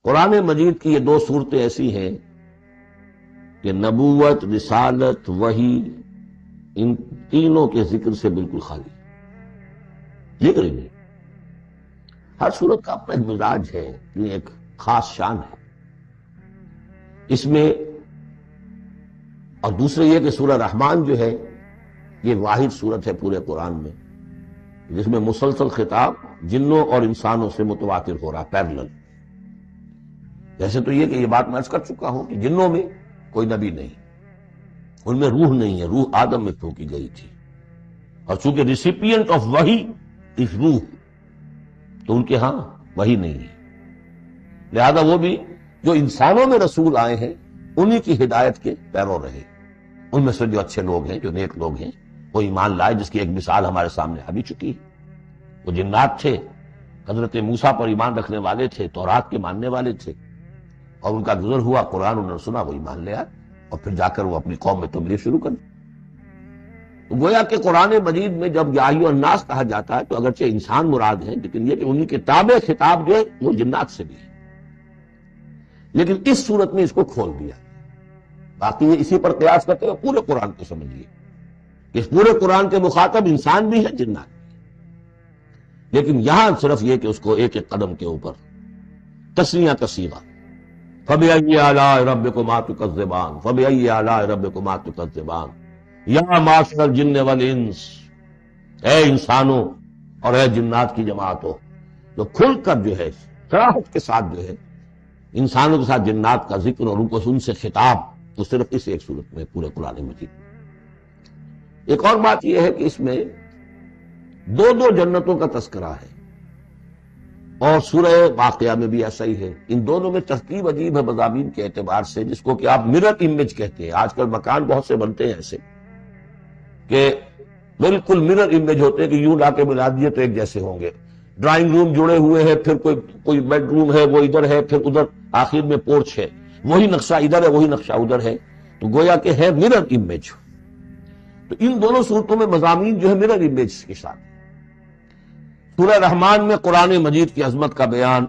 قرآن مجید کی یہ دو صورتیں ایسی ہیں کہ نبوت، رسالت، وحی، ان تینوں کے ذکر سے بالکل خالی، ذکر ہی نہیں۔ ہر صورت کا اپنا ایک مزاج ہے، یہ ایک خاص شان ہے اس میں۔ اور دوسرے یہ کہ سورہ رحمان جو ہے یہ واحد صورت ہے پورے قرآن میں جس میں مسلسل خطاب جنوں اور انسانوں سے متواتر ہو رہا، پیرلل۔ جیسے تو یہ کہ یہ بات میں عرض کر چکا ہوں کہ جنوں میں کوئی نبی نہیں، ان میں روح نہیں ہے، روح آدم میں پھونکی گئی تھی، اور چونکہ ریسیپینٹ آف وحی اس روح، تو ان کے ہاں وحی نہیں ہے، لہذا وہ بھی جو انسانوں میں رسول آئے ہیں انہی کی ہدایت کے پیرو رہے۔ ان میں سے جو اچھے لوگ ہیں، جو نیک لوگ ہیں، وہ ایمان لائے، جس کی ایک مثال ہمارے سامنے آ بھی چکی ہے۔ وہ جنات تھے، حضرت موسیٰ پر ایمان رکھنے والے تھے، تورات کے ماننے والے تھے، اور ان کا گزر ہوا، قرآن انہوں نے سنا، وہ ایمان لے آئے، اور پھر جا کر وہ اپنی قوم میں تبلیغ شروع کر دی۔ تو گویا کہ قرآن مجید میں جب یا ایھا الناس کہا جاتا ہے تو اگرچہ انسان مراد ہیں، لیکن یہ کہ انہی کے تابع خطاب جو ہے وہ جنات سے بھی ہے، لیکن اس صورت میں اس کو کھول دیا۔ باقی یہ اسی پر قیاس کرتے ہوئے پورے قرآن کو سمجھیے کہ اس پورے قرآن کے مخاطب انسان بھی ہے، جنات بھی ہے، لیکن یہاں صرف یہ کہ اس کو ایک ایک قدم کے اوپر تسنیہ کا صیغہ، فَبِأَيِّ آلَاءِ رَبِّكُمَا تُكَذِّبَانِ فَبِأَيِّ آلَاءِ رَبِّكُمَا تُكَذِّبَانِ یا معاشر الجن والانس، اے انسانوں اور اے جنات کی جماعتوں، جو کھل کر جو ہے صراحت کے ساتھ جو ہے انسانوں کے ساتھ جنات کا ذکر اور ان کو ان سے خطاب، تو صرف اس ایک صورت میں پورے قرآن مجید میں۔ ایک اور بات یہ ہے کہ اس میں دو دو جنتوں کا تذکرہ ہے، اور سورہ واقعہ میں بھی ایسا ہی ہے۔ ان دونوں میں ترتیب عجیب ہے مضامین کے اعتبار سے، جس کو کہ آپ مرر امیج کہتے ہیں۔ آج کل مکان بہت سے بنتے ہیں ایسے کہ بالکل مرر امیج ہوتے ہیں کہ یوں لا کے ملا دیے تو ایک جیسے ہوں گے۔ ڈرائنگ روم جڑے ہوئے ہیں، پھر کوئی بیڈ روم ہے، وہ ادھر ہے، پھر ادھر آخر میں پورچ ہے، وہی نقشہ ادھر ہے، وہی نقشہ ادھر ہے، تو گویا کہ ہے مرر امیج۔ تو ان دونوں صورتوں میں مضامین جو ہے مرر امیج کے ساتھ۔ سورہ رحمان میں قرآن مجید کی عظمت کا بیان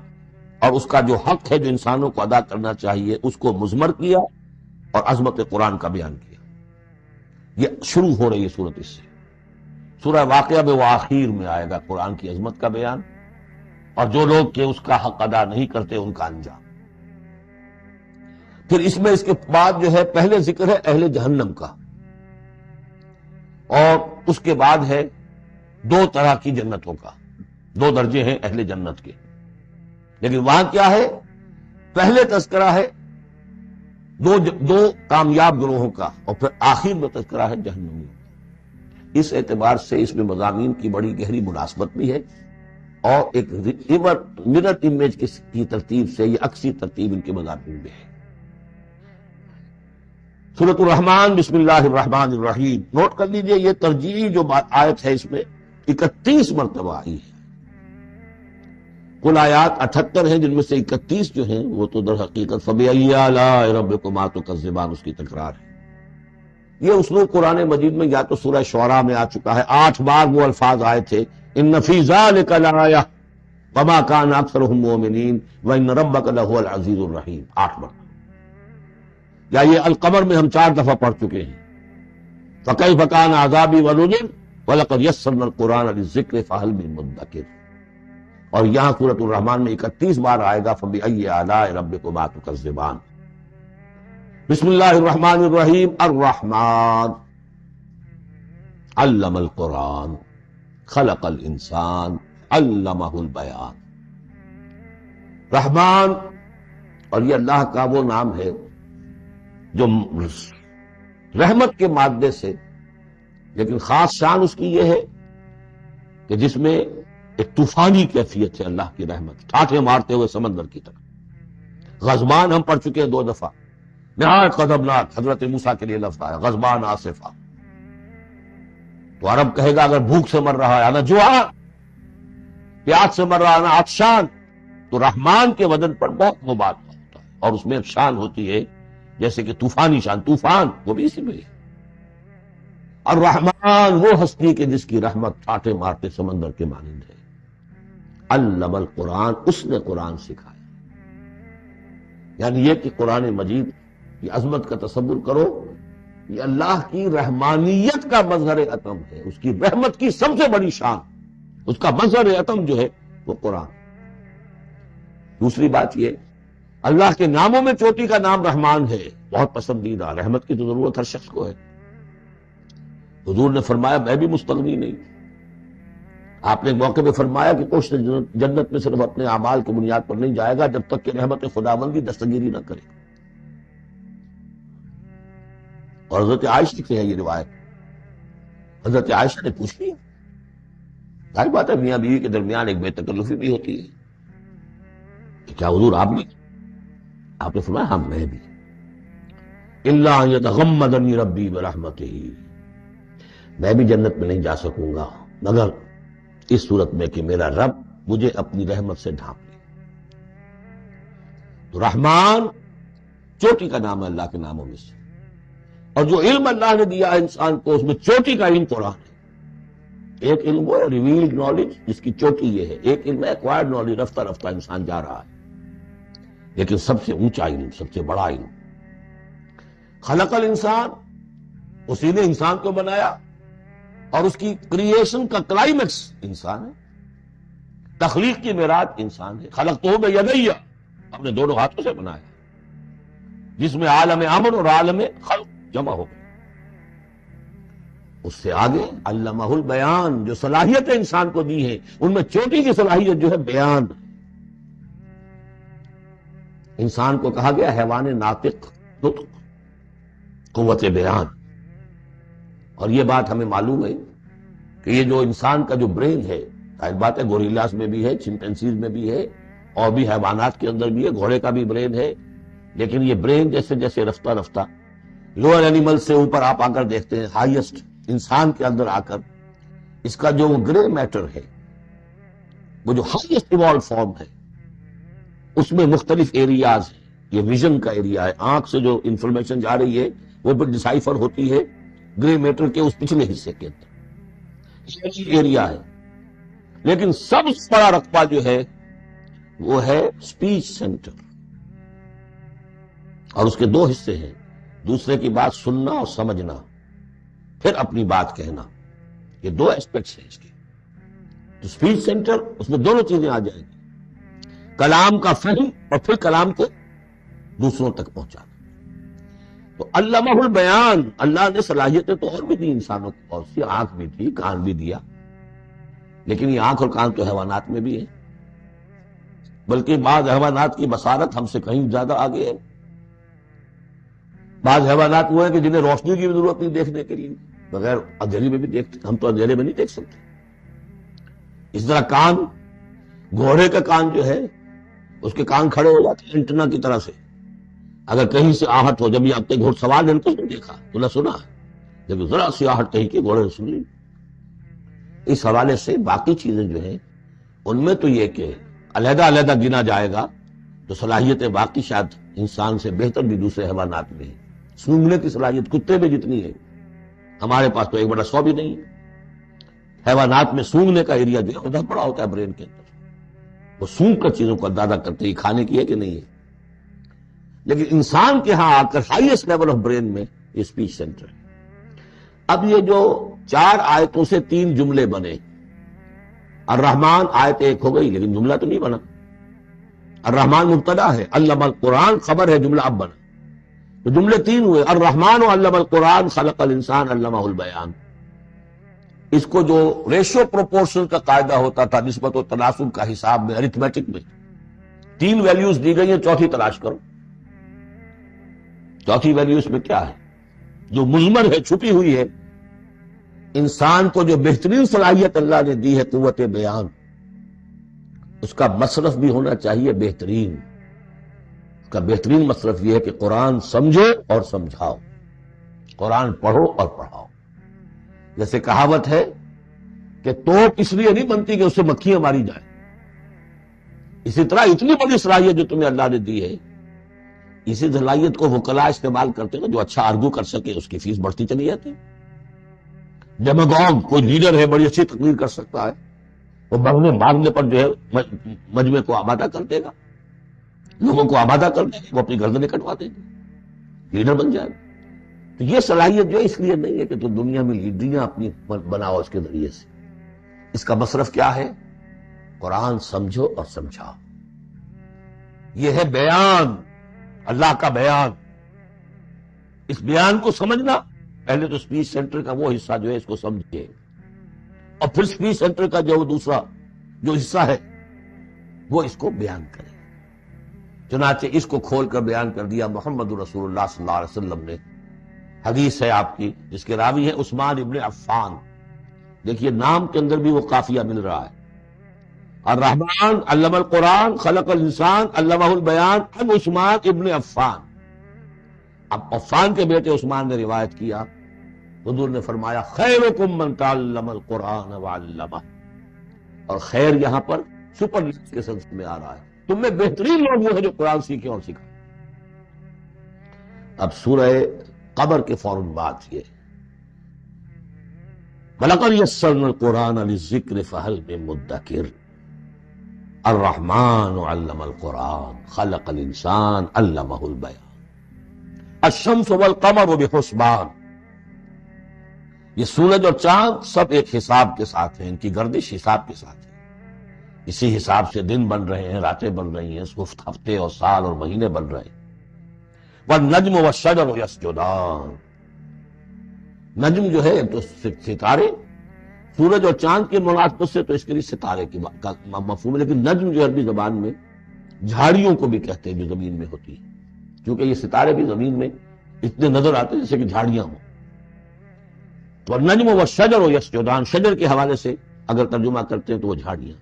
اور اس کا جو حق ہے جو انسانوں کو ادا کرنا چاہیے اس کو مضمر کیا، اور عظمت قرآن کا بیان کیا۔ یہ شروع ہو رہی ہے صورت اس سے۔ سورہ واقعہ میں وہ آخر میں آئے گا قرآن کی عظمت کا بیان، اور جو لوگ کہ اس کا حق ادا نہیں کرتے ان کا انجام۔ پھر اس میں اس کے بعد جو ہے پہلے ذکر ہے اہل جہنم کا، اور اس کے بعد ہے دو طرح کی جنتوں کا، دو درجے ہیں اہل جنت کے، لیکن وہاں کیا ہے؟ پہلے تذکرہ ہے دو کامیاب گروہوں کا، اور پھر آخر میں تذکرہ ہے جہنمیوں کا۔ اس اعتبار سے اس میں مضامین کی بڑی گہری مناسبت بھی ہے، اور ایک مرر امیج کی ترتیب سے یہ عکسی ترتیب ان کے مضامین میں ہے۔ سورۃ الرحمن، بسم اللہ الرحمن الرحیم، نوٹ کر لیجئے یہ ترجیحی جو آیت ہے اس میں 31 مرتبہ آئی ہے۔ کل آیات 78 ہیں، جن میں سے 31 جو ہیں وہ تو در حقیقت فَبِأَيِّ آلَاءِ رَبِّكُمَا تُكَذِّبَانِ اس کی تکرار ہے۔ یہ اسلوب قرآن مجید میں یا تو سورہ شعراء میں آ چکا ہے، 8 بار وہ الفاظ آئے تھے، ان فی ذلک لآیہ وما کان اکثرهم مؤمنین وان ربک لہو العزیز الرحیم، 8 بار۔ یا یہ القمر میں ہم 4 دفعہ پڑھ چکے ہیں، فکیف کان عذابی ونذر ولقد یسرنا القرآن للذکر فہل من مدکر۔ اور یہاں سورۃ الرحمن میں 31 بار آئے گا فبأی آلاء ربکما تکذبان۔ بسم اللہ الرحمن الرحیم، الرحمن علم القرآن خلق الانسان علمہ البیان۔ رحمان، اور یہ اللہ کا وہ نام ہے جو رحمت کے مادے سے، لیکن خاص شان اس کی یہ ہے کہ جس میں ایک طوفانی کیفیت ہے اللہ کی رحمت، ٹھاٹھے مارتے ہوئے سمندر کی طرح۔ غضبان ہم پڑھ چکے ہیں 2 دفعہ، نہایت غضبناک، حضرت موسیٰ کے لیے لفظ آیا غضبان آصفہ۔ تو عرب کہے گا اگر بھوک سے مر رہا ہے انا جوعان، پیاس سے مر رہا ہے انا عطشان، تو رحمان کے وزن پر بہت غبار ہوتا ہے، اور اس میں ایک شان ہوتی ہے جیسے کہ طوفانی شان، طوفان وہ بھی اسی میں ہے۔ الرحمن وہ ہستی کہ جس کی رحمت ٹھاٹھے مارتے سمندر کے مانند ہے۔ علم القرآن، اس نے قرآن سکھایا۔ یعنی یہ کہ قرآن مجید کی عظمت کا تصور کرو، یہ اللہ کی رحمانیت کا مظہر عتم ہے، اس کی رحمت کی سب سے بڑی شان، اس کا مظہر عتم جو ہے وہ قرآن۔ دوسری بات یہ، اللہ کے ناموں میں چوٹی کا نام رحمان ہے، بہت پسندیدہ، رحمت کی تو ضرورت ہر شخص کو ہے۔ حضور نے فرمایا میں بھی مستغنی نہیں۔ آپ نے ایک موقع پہ فرمایا کہ کوئی جنت میں صرف اپنے اعمال کی بنیاد پر نہیں جائے گا جب تک کہ رحمت خداوندی دستگیری نہ کرے۔ اور حضرت عائشہ سے ہے یہ روایت، حضرت عائشہ نے پوچھ لیا، ظاہر بات ہے میاں بیوی کے درمیان ایک بے تکلفی بھی ہوتی ہے کہ کیا حضور آپ بھی؟ آپ نے فرمایا ہاں میں بھی۔ الا ان یتغمدنی ربی برحمتہ، میں بھی جنت میں نہیں جا سکوں گا مگر اس صورت میں کہ میرا رب مجھے اپنی رحمت سے ڈھانپ لے۔ تو رحمان چوٹی کا نام ہے اللہ کے ناموں میں سے، اور جو علم اللہ نے دیا ہے انسان کو اس میں چوٹی کا علم قرآن ہے۔ ایک علم وہ ہے ریویلڈ نالج جس کی چوٹی یہ ہے، ایک علم ہے ایکوائرڈ نالج، رفتہ رفتہ انسان جا رہا ہے، لیکن سب سے اونچا علم، سب سے بڑا علم خلق الانسان، اسی نے انسان کو بنایا اور اس کی کریشن کا کلائمیکس انسان ہے، تخلیق کی معراج انسان ہے۔ خلقتہ بیدی، اپنے دونوں ہاتھوں سے بنایا، جس میں عالم امر اور عالم خلق جمع ہو گئے۔ اس سے آگے علمہ البیان، جو صلاحیتیں انسان کو دی ہیں ان میں چوٹی کی صلاحیت جو ہے بیان۔ انسان کو کہا گیا حیوان ناطق، نطق، قوت بیان۔ اور یہ بات ہمیں معلوم ہے کہ یہ جو انسان کا جو برین ہے، ظاہر بات ہے گوریلاز میں بھی ہے، چمپینزیز میں بھی ہے، اور بھی حیوانات کے اندر بھی ہے، گھوڑے کا بھی برین ہے، لیکن یہ برین جیسے جیسے رفتہ رفتہ لوئر اینیمل سے اوپر آپ آ کر دیکھتے ہیں، ہائیسٹ انسان کے اندر آ کر اس کا جو گرے میٹر ہے، وہ جو ہائیسٹ ایوالو فارم ہے، اس میں مختلف ایریاز ہیں۔ یہ ویژن کا ایریا ہے، آنکھ سے جو انفارمیشن جا رہی ہے وہ پھر ڈسائفر ہوتی ہے گرے میٹر کے اس پچھلے حصے کے اندر، یہ ایریا ہے۔ لیکن سب سے بڑا رقبہ جو ہے وہ ہے اسپیچ سینٹر، اور اس کے دو حصے ہیں، دوسرے کی بات سننا اور سمجھنا، پھر اپنی بات کہنا، یہ دو ایسپیکٹس ہیں اس کے۔ تو اسپیچ سینٹر، اس میں دونوں چیزیں آ جائیں گی، کلام کا فہم اور پھر کلام کو دوسروں تک پہنچانا۔ تو علمہ البیان، اللہ نے صلاحیتیں تو اور بھی دی انسانوں کو، بہت سی، آنکھ بھی تھی، کان بھی دیا، لیکن یہ آنکھ اور کان تو حیوانات میں بھی ہے، بلکہ بعض حیوانات کی بصارت ہم سے کہیں زیادہ آگے ہے۔ بعض حیوانات وہ ہیں کہ جنہیں روشنی کی بھی ضرورت نہیں دیکھنے کے لیے، بغیر اندھیرے میں بھی دیکھتے، ہم تو اندھیرے میں نہیں دیکھ سکتے۔ اس طرح کان، گھوڑے کا کان جو ہے اس کے کان کھڑے ہو جاتے ہیں اینٹنا کی طرح سے، اگر کہیں سے آہٹ ہو، جب یہ اپنے گھوڑ سوار نے ان کو نہیں دیکھا تو نہ سنا، جب ذرا سی آہٹ کہیں کہ گھوڑے نے سن لی۔ اس حوالے سے باقی چیزیں جو ہیں ان میں تو یہ کہ علیحدہ علیحدہ گنا جائے گا تو صلاحیتیں باقی شاید انسان سے بہتر بھی دوسرے حیوانات میں ہیں۔ سونگنے کی صلاحیت کتے میں جتنی ہے ہمارے پاس تو 1/100 بھی نہیں ہے۔ حیوانات میں سونگنے کا ایریا جو ہے بہت بڑا ہوتا ہے برین کے اندر، وہ سونگ کر چیزوں کو اندازہ کرتے ہیں کھانے کی ہے کہ نہیں ہے۔ لیکن انسان کے ہاں آ کر ہائیسٹ لیول آف برین میں یہ اسپیچ سینٹر ہے۔ اب یہ جو 4 آیتوں سے 3 جملے بنے، الرحمن آیت 1 ہو گئی لیکن جملہ تو نہیں بنا، الرحمن مبتدا ہے، علم القرآن خبر ہے، جملہ اب بنا، تو جملے 3 ہوئے، الرحمن علم القرآن خلق الانسان علمہ البیان۔ اس کو جو ریشو پروپورشن کا قاعدہ ہوتا تھا نسبت و تناسب کا حساب میں، ارتھمیٹک میں 3 ویلیوز دی گئی ہیں، چوتھی تلاش کرو، چوتھی ویلیو اس میں کیا ہے جو مضمر ہے، چھپی ہوئی ہے۔ انسان کو جو بہترین صلاحیت اللہ نے دی ہے قوت بیان، اس کا مصرف بھی ہونا چاہیے بہترین۔ اس کا بہترین مصرف یہ ہے کہ قرآن سمجھو اور سمجھاؤ، قرآن پڑھو اور پڑھاؤ۔ جیسے کہاوت ہے کہ توپ اس لیے نہیں بنتی کہ اس سے مکھیاں ماری جائیں، اسی طرح اتنی بڑی صلاحیت جو تمہیں اللہ نے دی ہے، اسی صلاحیت کو وکلاء استعمال کرتے ہیں جو اچھا آرگو کر سکے، اس کی فیس بڑھتی چلی جاتی ہے۔ ڈیماگوگ کوئی لیڈر ہے، بڑی اچھی تقریر کر سکتا ہے، وہ مانگنے پر جو ہے مجمع کو آمادہ کر دے گا، لوگوں کو آبادہ کر دیں گے، وہ اپنی گردنیں کٹوا دیں گے، لیڈر بن جائے گا۔ تو یہ صلاحیت جو ہے اس لیے نہیں ہے کہ تو دنیا میں لیڈریاں اپنی بناؤ اس کے ذریعے سے۔ اس کا مصرف کیا ہے؟ قرآن سمجھو اور سمجھاؤ۔ یہ ہے بیان، اللہ کا بیان۔ اس بیان کو سمجھنا، پہلے تو اسپیچ سینٹر کا وہ حصہ جو ہے اس کو سمجھے، اور پھر اسپیچ سینٹر کا جو دوسرا جو حصہ ہے وہ اس کو بیان کرے۔ چنانچہ اس کو کھول کر بیان کر دیا محمد رسول اللہ صلی اللہ علیہ وسلم نے۔ حدیث ہے آپ کی جس کے راوی ہے عثمان ابن عفان۔ دیکھیے نام کے اندر بھی وہ قافیہ مل رہا ہے، الرحمن علم القرآن خلق الانسان علمہ البیان عن عثمان ابن عفان۔ اب عفان کے بیٹے عثمان نے روایت کیا، حضور نے فرمایا خیرکم من تعلم القرآن وعلمہ، اور خیر یہاں پر سپر کے سنس میں آ رہا ہے، تم میں بہترین لوگ وہ ہیں جو قرآن سیکھیں اور سکھائیں۔ اب سورہ قمر کے فوراً بعد یہ وَلَقَدْ يَسَّرْنَا الْقُرْآنَ لِلذِّكْرِ فَهَلْ مِن مُدَّكِرٍ الرحمن علم القرآن خلق الانسان علمہ البیان الشمس والقمر بحسبان۔ یہ سورج اور چاند سب ایک حساب کے ساتھ ہیں، ان کی گردش حساب کے ساتھ ہے، اسی حساب سے دن بن رہے ہیں، راتیں بن رہی ہیں، ہفتے اور سال اور مہینے بن رہے ہیں۔ والنجم والشجر یسجدان، نجم جو ہے تو ستارے، سورج اور چاند کی مناسبت سے تو اس کے لیے ستارے کی مفہوم ہے، لیکن نجم جو عربی زبان میں جھاڑیوں کو بھی کہتے ہیں جو زمین میں ہوتی ہے، کیونکہ یہ ستارے بھی زمین میں اتنے نظر آتے ہیں جیسے کہ جھاڑیاں ہوں۔ تو النجم والشجر یسجدان، شجر کے حوالے سے اگر ترجمہ کرتے ہیں تو وہ جھاڑیاں،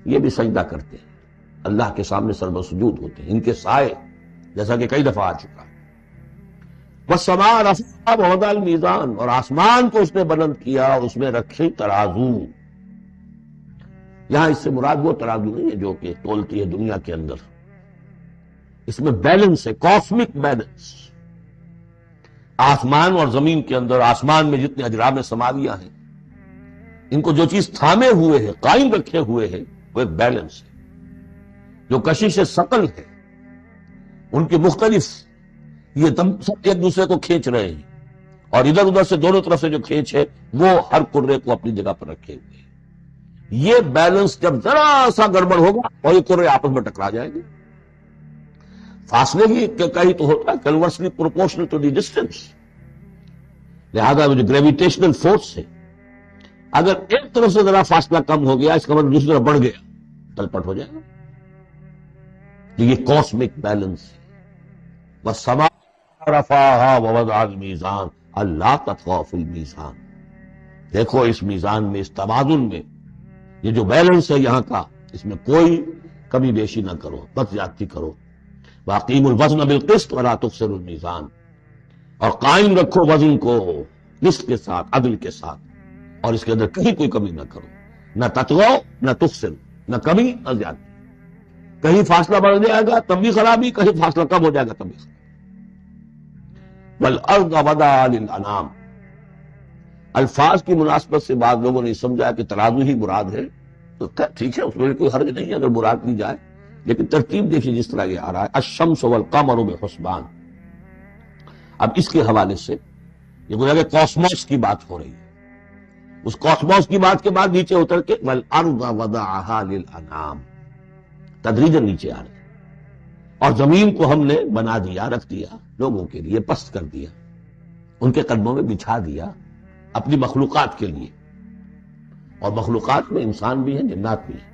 یہ بھی سجدہ کرتے ہیں، اللہ کے سامنے سربسجود ہوتے ہیں، ان کے سائے، جیسا کہ کئی دفعہ آ چکا ہے۔ وَالسَّمَاءَ رَفَعَهَا وَوَضَعَ الْمِيزَانَ، اور آسمان کو اس نے بلند کیا اور اس میں رکھے ترازو۔ یہاں اس سے مراد وہ ترازو نہیں ہے جو کہ تولتی ہے دنیا کے اندر، اس میں بیلنس ہے، کاسمک بیلنس۔ آسمان اور زمین کے اندر، آسمان میں جتنے اجرام سماویہ ہیں، ان کو جو چیز تھامے ہوئے ہے، قائم رکھے ہوئے ہے، وہ ایک بیلنس ہے۔ جو کشش ثقل ہے، ان کی مختلف، یہ سب ایک دوسرے کو کھینچ رہے ہیں، اور ادھر ادھر سے دونوں طرف سے جو کھینچ ہے وہ ہر کرے کو اپنی جگہ پر رکھے ہوئے ہیں۔ یہ بیلنس جب ذرا سا گڑبڑ ہوگا اور یہ کرے آپس میں ٹکرا جائیں گے۔ فاصلے ہی کہیں تو ہوتا ہے conversely proportional to the distance, لہذا وہ جو گریویٹیشنل فورس ہے، اگر ایک طرف سے ذرا فاصلہ کم ہو گیا، اس کا مطلب دوسری طرف بڑھ گیا، تلپٹ ہو جائے گا۔ تو یہ کاسمک بیلنس ہے۔ وَالسَّمَاءَ رَفَعَهَا وَوَضَعَ الْمِيزَانَ أَلَّا تَطْغَوْا فِي الْمِيزَانِ، دیکھو اس میزان میں، اس توازن میں، یہ جو بیلنس ہے یہاں کا، اس میں کوئی کمی بیشی نہ کرو، بد زیادتی کرو۔ وَأَقِيمُوا الْوَزْنَ بِالْقِسْطِ وَلَا تُخْسِرُوا الْمِيزَانَ، اور قائم رکھو وزن کو قسط کے ساتھ، عدل کے ساتھ، اور اس کے اندر کہیں کوئی کمی نہ کرو، نہ تطغوا نہ تخسر، نہ کمی نہ زیادتی۔ کہیں فاصلہ بڑھ جائے گا تب بھی خرابی، کہیں فاصلہ کم ہو جائے گا تب بھی خرابی۔ وَالْأَرْضَ وَضَعَهَا لِلْأَنَامِ، الفاظ کی مناسبت سے بعض لوگوں نے سمجھا کہ ترازو ہی مراد ہے، تو ٹھیک ہے، اس میں کوئی حرج نہیں ہے اگر مراد لی جائے، لیکن ترتیب دیکھیے جس طرح یہ آ رہا ہے الشمس والقمر بحسبان۔ اب اس کے حوالے سے یہ گویا کہ کاسموس کی بات ہو رہی ہے، اس کاسموس کی بات کے بعد نیچے اتر کے وَالْأَرْضَ وَضَعَهَا لِلْأَنَامِ، تدریجاً نیچے آ رہے ہیں، اور زمین کو ہم نے بنا دیا، رکھ دیا لوگوں کے لیے، پست کر دیا، ان کے قدموں میں بچھا دیا اپنی مخلوقات کے لیے، اور مخلوقات میں انسان بھی ہیں، جنات بھی ہیں۔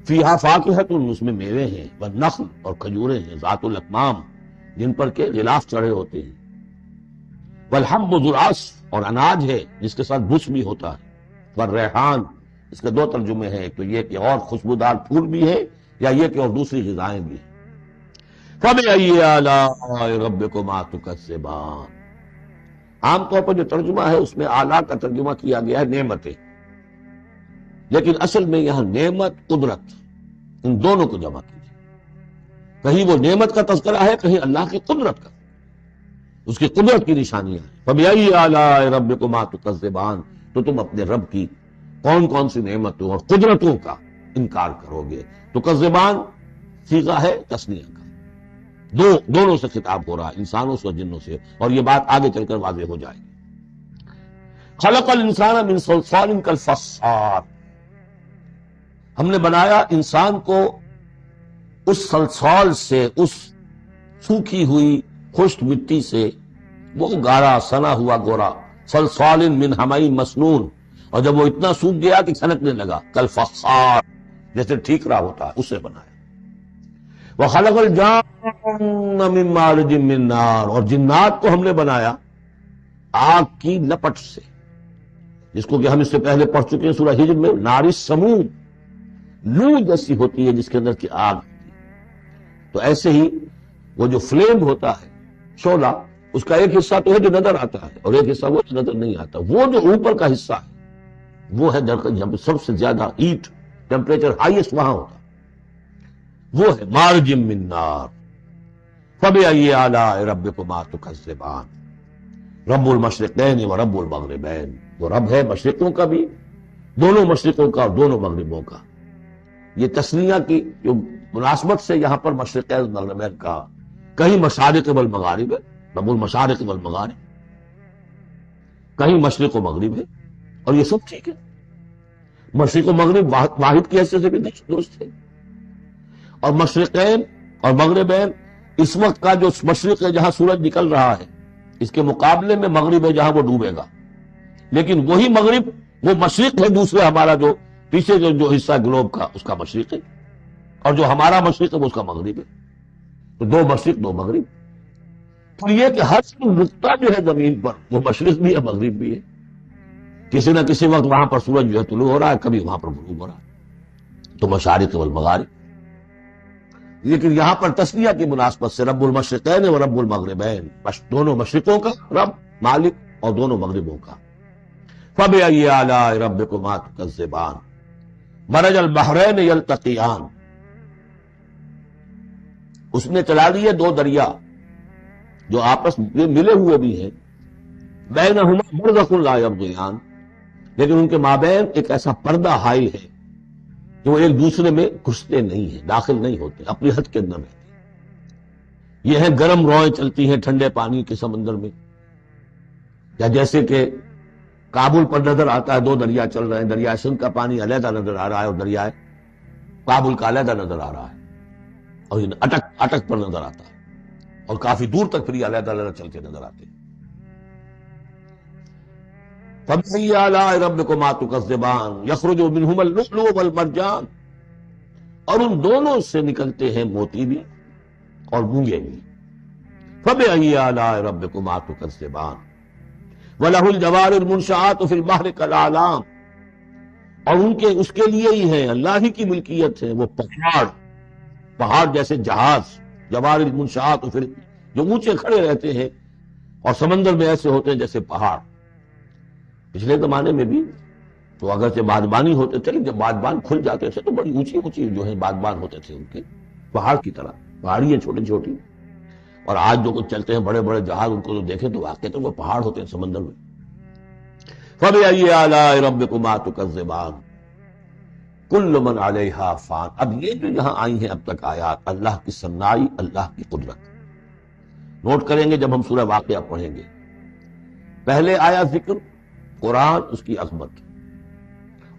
فیہا فاکہۃ، اس میں میوے ہیں، والنخل، اور کھجوریں ہیں، ذات الاکمام، جن پر کے غلاف چڑھے ہوتے ہیں، والحب ذو العصف، اور اناج ہے جس کے ساتھ بھس بھی ہوتا ہے، والریحان، اس کے دو ترجمے ہیں، ایک تو یہ کہ اور خوشبودار پھول بھی ہے، یا یہ کہ اور دوسری غذائیں بھی ہیں۔ فَبِأَيِّ آلَاءِ رَبِّكُمَا تُكَذِّبَانِ، عام طور پر جو ترجمہ ہے اس میں آلہ کا ترجمہ کیا گیا ہے نعمتیں، لیکن اصل میں یہاں نعمت، قدرت، ان دونوں کو جمع کیجیے۔ کہیں وہ نعمت کا تذکرہ ہے، کہیں اللہ کی قدرت کا، اس کی قدرت کی نشانیاں ہیں۔ فَبِأَيِّ آلَاءِ رَبِّكُمَا تُكَذِّبَانِ، تو تم اپنے رب کی کون کون سی نعمتوں اور قدرتوں کا انکار کرو گے۔ تُكَذِّبَانِ صیغہ ہے تثنیہ کا، دونوں سے خطاب ہو رہا ہے، انسانوں سے اور جنوں سے، اور یہ بات آگے چل کر واضح ہو جائے گی۔ خلق الانسان من صلصال کالفخار، ہم نے بنایا انسان کو اس صلصال سے، اس سوکھی ہوئی خشک مٹی سے، وہ گارا سنا ہوا گورا، صلصال من حمئی مسنون، اور جب وہ اتنا سوکھ گیا کہ کھنکنے لگا، کالفخار جیسے ٹھیکرا ہوتا ہے، اسے بنایا۔ وخلق الجان من مارج من نار، اور جنات کو ہم نے بنایا آگ کی لپٹ سے، جس کو کہ ہم اس سے پہلے پڑھ چکے ہیں سورہ ہجر میں، نار السموم، لو جیسی ہوتی ہے جس کے اندر کی آگ ہوتی ہے۔ تو ایسے ہی وہ جو فلیم ہوتا ہے، شعلہ، اس کا ایک حصہ تو ہے جو نظر آتا ہے اور ایک حصہ وہ جو نظر نہیں آتا، وہ جو اوپر کا حصہ ہے وہ ہے جب سب سے زیادہ ہیٹ ٹیمپریچر ہائیسٹ وہاں ہوتا ہے، وہ ہے مارج من نار۔ فبأي آلاء ربكما تكذبان، رب المشرقین و رب المغربین، وہ رب ہے مشرقوں کا بھی، دونوں مشرقوں کا اور دونوں مغربوں کا۔ یہ تسنیہ کی جو مناسبت سے یہاں پر مشرقین و مغربین کا، کہیں مشارق والمغارب ہے، رب المشارق والمغارب، کہیں مشرق و مغرب ہے، اور یہ سب ٹھیک ہے، مشرق و مغرب واحد کی حیثیت سے بھی درست ہے۔ اور مشرقین اور مغربین، اس وقت کا جو مشرق ہے جہاں سورج نکل رہا ہے، اس کے مقابلے میں مغرب ہے جہاں وہ ڈوبے گا، لیکن وہی مغرب وہ مشرق ہے دوسرے، ہمارا جو پیچھے جو حصہ گلوب کا اس کا مشرق ہے، اور جو ہمارا مشرق ہے وہ اس کا مغرب ہے، تو دو مشرق دو مغرب۔ تو یہ کہ ہر نقطہ جو ہے زمین پر وہ مشرق بھی ہے مغرب بھی ہے، کسی نہ کسی وقت وہاں پر سورج جو ہے طلوع ہو رہا ہے، کبھی وہاں پر غروب ہو رہا ہے، تو مشارق والمغارب۔ لیکن یہاں پر تسنیہ کی مناسبت سے رب المشرقین و رب المغربین، دونوں مشرقوں کا رب مالک اور دونوں مغربوں کا۔ فبأي آلاء ربكما تكذبان، مرج البحرین یلتقیان، اس نے چلا دیے دو دریا جو آپس میں ملے ہوئے بھی ہیں، بینہما برزخ لا یبغیان، لیکن ان کے مابین ایک ایسا پردہ حائل ہے کہ وہ ایک دوسرے میں گھستے نہیں ہیں، داخل نہیں ہوتے، اپنی حد کے اندر رہتے ہیں۔ یہ ہے گرم روئیں چلتی ہیں ٹھنڈے پانی کے سمندر میں، یا جیسے کہ کابل پر نظر آتا ہے دو دریا چل رہے ہیں، دریائے سندھ کا پانی علیحدہ نظر آ رہا ہے اور دریائے کابل کا علیحدہ نظر آ رہا ہے، اور یہ اٹک پر نظر آتا ہے، اور کافی دور تک پھر یہ علیحدہ علیحدہ چلتے نظر آتے ہیں۔ فبأي آلاء ربكما تكذبان يخرج منهما اللؤلؤ والمرجان، اور ان دونوں سے نکلتے ہیں موتی بھی اور مونگے بھی۔ فبأي آلاء ربكما تكذبان وله الجوار المنشآت في البحر كالأعلام، اور اس کے لیے ہی ہے، اللہ ہی کی ملکیت ہے وہ پہاڑ جیسے جہاز، جوار المنشآت جو اونچے کھڑے رہتے ہیں اور سمندر میں ایسے ہوتے ہیں جیسے پہاڑ۔ پچھلے زمانے میں بھی تو اگرچہ بادبانی ہوتے تھے، لیکن جب بادبان کھل جاتے تھے تو بڑی اونچی اونچی جو ہے بادبان ہوتے تھے ان کے، پہاڑ کی طرح، پہاڑی ہیں چھوٹی چھوٹی، اور آج جو کچھ چلتے ہیں بڑے بڑے جہاز، ان کو تو دیکھیں تو واقعی تو وہ پہاڑ ہوتے ہیں سمندر میں۔ فبأي آلاء ربكما تكذبان كل من علیہا فان۔ اب یہ جو یہاں آئی ہیں اب تک آیات، اللہ کی صنائی، اللہ کی قدرت نوٹ کریں گے جب ہم سورہ واقعہ پڑھیں گے۔ پہلے آیا ذکر قرآن، اس کی عظمت،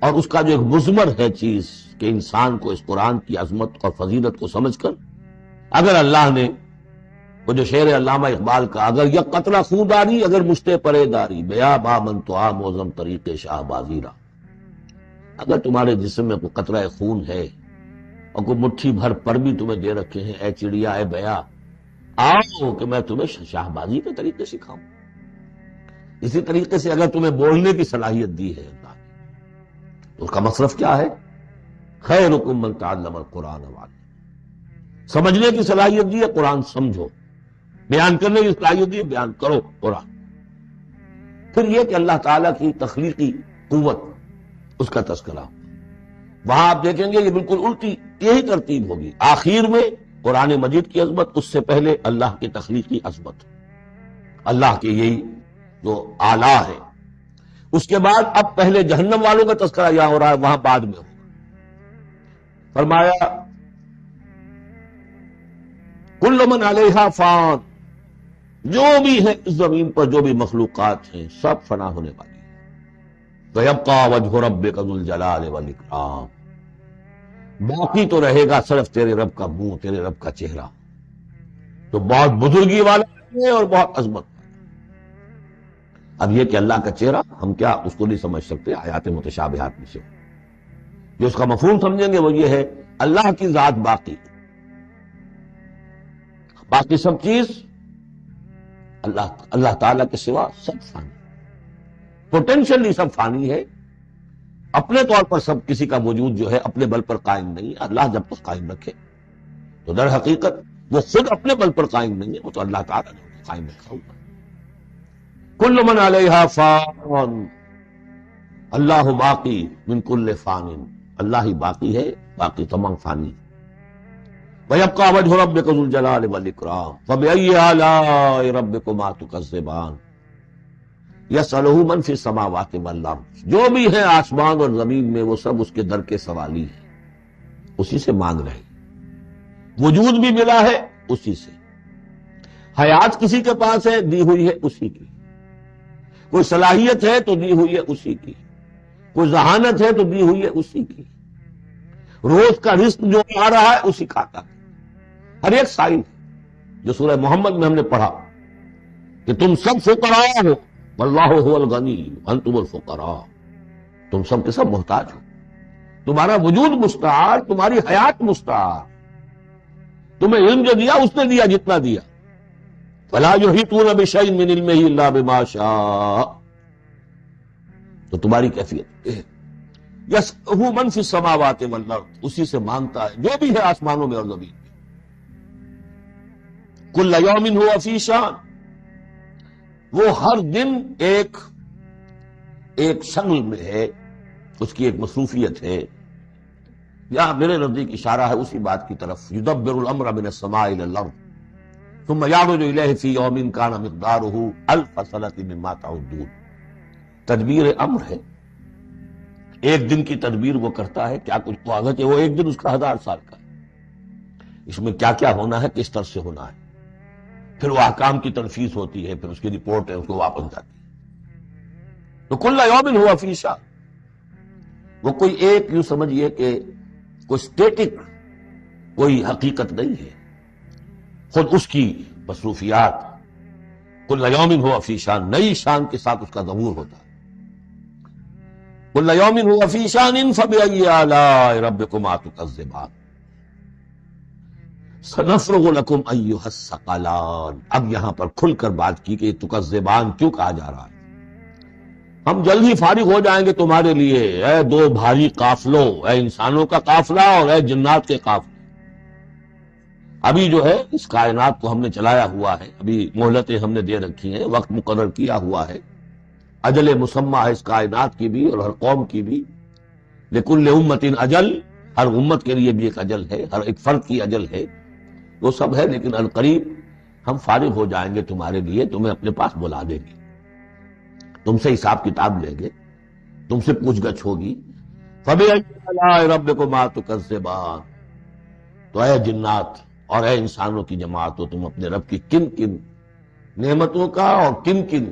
اور اس کا جو ایک مضمر ہے چیز کہ انسان کو اس قرآن کی عظمت اور فضیلت کو سمجھ کر، اگر اللہ نے وہ جو شعر علامہ اقبال کا، اگر یک قطرہ خون داری، اگر مشتے پرے داری، بیا با من تو آ موزم طریق شاہ بازیرہ، اگر تمہارے جسم میں کوئی قطرہ خون ہے اور کوئی مٹھی بھر پر بھی تمہیں دے رکھے ہیں، اے چڑیا اے بیا، آؤ کہ میں تمہیں شاہ بازی کے طریقے سکھاؤں۔ اسی طریقے سے اگر تمہیں بولنے کی صلاحیت دی ہے اللہ نے، تو اس کا مصرف کیا ہے؟ خیرکم من تعلم القرآن وعلمہ، سمجھنے کی صلاحیت دی ہے، قرآن سمجھو، بیان کرنے کی صلاحیت دی ہے، بیان کرو قرآن۔ پھر یہ کہ اللہ تعالیٰ کی تخلیقی قوت، اس کا تذکرہ، وہاں آپ دیکھیں گے یہ بالکل الٹی یہی ترتیب ہوگی، آخر میں قرآن مجید کی عظمت، اس سے پہلے اللہ کی تخلیقی عظمت، اللہ کی یہی جو اعلیٰ ہے، اس کے بعد اب پہلے جہنم والوں کا تذکرہ یہاں ہو رہا ہے، وہاں بعد میں ہوگا۔ فرمایا کل من علیہا فان، جو بھی ہے اس زمین پر جو بھی مخلوقات ہیں سب فنا ہونے والی ہیں. وَيَبْقَى وَجْهُ رَبِّكَ ذُو الْجَلَالِ وَالْإِكْرَامِ، باقی تو رہے گا صرف تیرے رب کا منہ، تیرے رب کا چہرہ، تو بہت بزرگی والا ہے اور بہت عظمت. اب یہ کہ اللہ کا چہرہ ہم کیا اس کو نہیں سمجھ سکتے، آیات متشابہات میں سے جو اس کا مفہوم سمجھیں گے وہ یہ ہے اللہ کی ذات باقی، باقی سب چیز اللہ تعالیٰ کے سوا سب فانی، پوٹینشلی سب فانی ہے. اپنے طور پر سب کسی کا وجود جو ہے اپنے بل پر قائم نہیں. اللہ جب تک قائم رکھے تو در حقیقت وہ خود اپنے بل پر قائم نہیں ہے، وہ تو اللہ تعالیٰ نے قائم رکھا ہوا. کل من علیہا فان، اللہ باقی من کل فان، اللہ ہی باقی ہے، باقی تمام فانی. وَيَبْقَى وَجْهُ رَبِّكَ ذُو الْجَلَالِ وَالْإِكْرَامِ فَبِأَيِّ آلَاءِ رَبِّكُمَا تُكَذِّبَانِ يَسْأَلُهُ مَنْ فِي السَّمَاوَاتِ وَالْأَرْضِ، جو بھی ہے آسمان اور زمین میں وہ سب اس کے در کے سوالی ہیں، اسی سے مانگ رہے. وجود بھی ملا ہے اسی سے، حیات کسی کے پاس ہے دی ہوئی ہے اسی کی، کوئی صلاحیت ہے تو دی ہوئی ہے اسی کی، کوئی ذہانت ہے تو دی ہوئی ہے اسی کی، روز کا رزق جو آ رہا ہے اسی کھاتا ہے. ہر ایک سائل جو سورہ محمد میں ہم نے پڑھا کہ تم سب فقراء ہو واللہ هو الغنی وانتم الفقراء، تم سب کے سب محتاج ہو، تمہارا وجود مستعار، تمہاری حیات مستعار، تمہیں علم جو دیا اس نے دیا جتنا دیا. فلا یحیطون بشیء من علمہ الا بما شاء، تو تمہاری کیفیت یسألہ من فی السماوات والارض، اسی سے مانگتا ہے جو بھی ہے آسمانوں میں اور زمین میں. کل یوم ہوا فی شان، وہ ہر دن ایک شغل میں ہے، اس کی ایک مصروفیت ہے. یہاں میرے نزدیک اشارہ ہے اسی بات کی طرف، یدبر الامر من السماء الى الارض ثم يعرج الیہ فی یوم کان مقدارہ الف سنۃ مما تعدون. تدبیر امر ہے، ایک دن کی تدبیر وہ کرتا ہے، کیا کچھ اگرچہ وہ ایک دن اس کا 1000 سال کا ہے، اس میں کیا کیا ہونا ہے، کس طرح سے ہونا ہے، پھر وہ احکام کی تنفیذ ہوتی ہے، پھر اس کی رپورٹ ہے، اس کو واپس جاتی ہے. تو کل یوم ہوا فی شان، وہ کوئی ایک یوں سمجھیے کہ کوئی اسٹیٹک کوئی حقیقت نہیں ہے، خود اس کی مصروفیات. کل یوم ہوا فی شان، نئی شان کے ساتھ اس کا ظہور ہوتا ہے. کل یوم ہوا فی شان فبأی آلاء ربکما تکذبان سنفرغ لکم ایھا الثقلان. اب یہاں پر کھل کر بات کی کہ یہ تکذبان کیوں کہا جا رہا ہے. ہم جلد ہی فارغ ہو جائیں گے تمہارے لیے، اے دو بھاری قافلوں، اے انسانوں کا قافلہ اور اے جنات کے قافلے. ابھی جو ہے اس کائنات کو ہم نے چلایا ہوا ہے، ابھی مہلتیں ہم نے دے رکھی ہیں، وقت مقرر کیا ہوا ہے، اجل مسمى ہے اس کائنات کی بھی اور ہر قوم کی بھی. لکل امت اجل، ہر امت کے لیے بھی ایک اجل ہے، ہر ایک فرد کی اجل ہے، وہ سب ہے. لیکن القریب ہم فارغ ہو جائیں گے تمہارے لیے، تمہیں اپنے پاس بلا دیں گے، تم سے حساب کتاب لیں گے، تم سے پوچھ گچھ ہوگی. فبأی آلاء ربکما تکذبان، تو اے جنات اور اے انسانوں کی جماعت ہو، تم اپنے رب کی کن کن نعمتوں کا اور کن کن